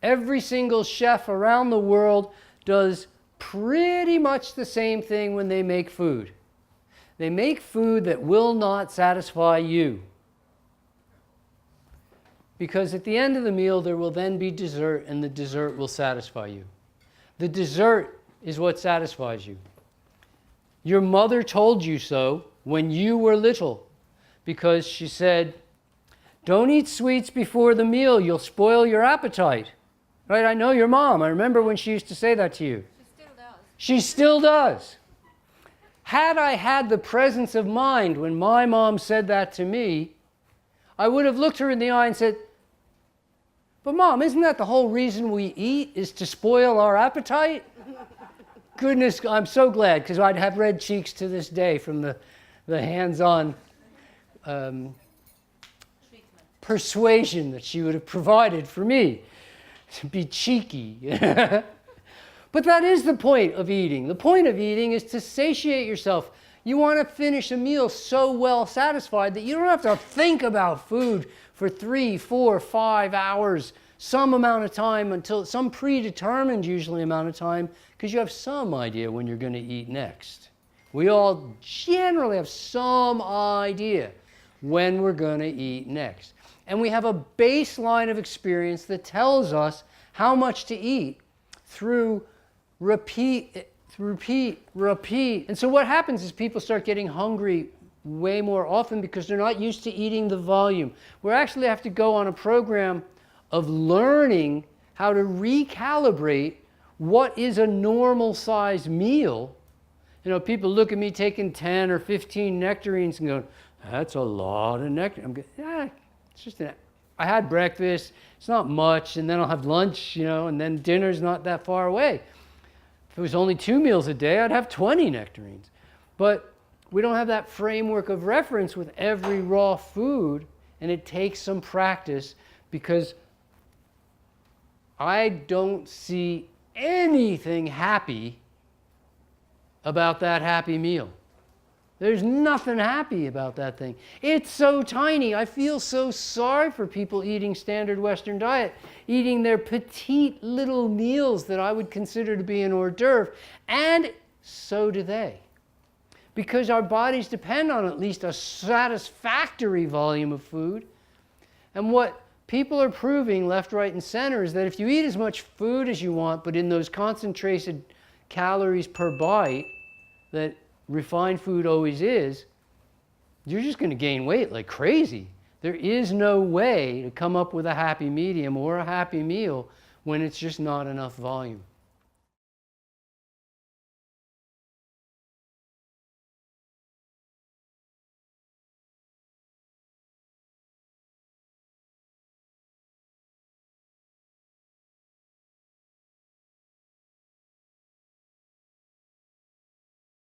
Every single chef around the world does pretty much the same thing when they make food. They make food that will not satisfy you. Because at the end of the meal, there will then be dessert, and the dessert will satisfy you. The dessert is what satisfies you. Your mother told you so when you were little, because she said, don't eat sweets before the meal, you'll spoil your appetite. Right? I know your mom. I remember when she used to say that to you. She still does. She still does. Had I had the presence of mind when my mom said that to me, I would have looked her in the eye and said, but Mom, isn't that the whole reason we eat, is to spoil our appetite? Goodness, I'm so glad, because I'd have red cheeks to this day from the hands-on persuasion that she would have provided for me to be cheeky. But that is the point of eating. The point of eating is to satiate yourself. You want to finish a meal so well satisfied that you don't have to think about food for 3, 4, 5 hours, some amount of time, until some predetermined usually amount of time, because you have some idea when you're going to eat next. We all generally have some idea when we're going to eat next. And we have a baseline of experience that tells us how much to eat through repeat. And so what happens is people start getting hungry way more often because they're not used to eating the volume. We actually have to go on a program of learning how to recalibrate what is a normal size meal. You know, people look at me taking 10 or 15 nectarines and go, that's a lot of nectarines. I'm going, yeah, it's just I had breakfast, it's not much, and then I'll have lunch, you know, and then dinner's not that far away. If it was only 2 meals a day, I'd have 20 nectarines. But we don't have that framework of reference with every raw food, and it takes some practice, because I don't see anything happy about that happy meal. There's nothing happy about that thing. It's so tiny. I feel so sorry for people eating standard Western diet, eating their petite little meals that I would consider to be an hors d'oeuvre, and so do they. Because our bodies depend on at least a satisfactory volume of food. And what people are proving left, right, and center is that if you eat as much food as you want, but in those concentrated calories per bite that refined food always is, you're just going to gain weight like crazy. There is no way to come up with a happy medium or a happy meal when it's just not enough volume.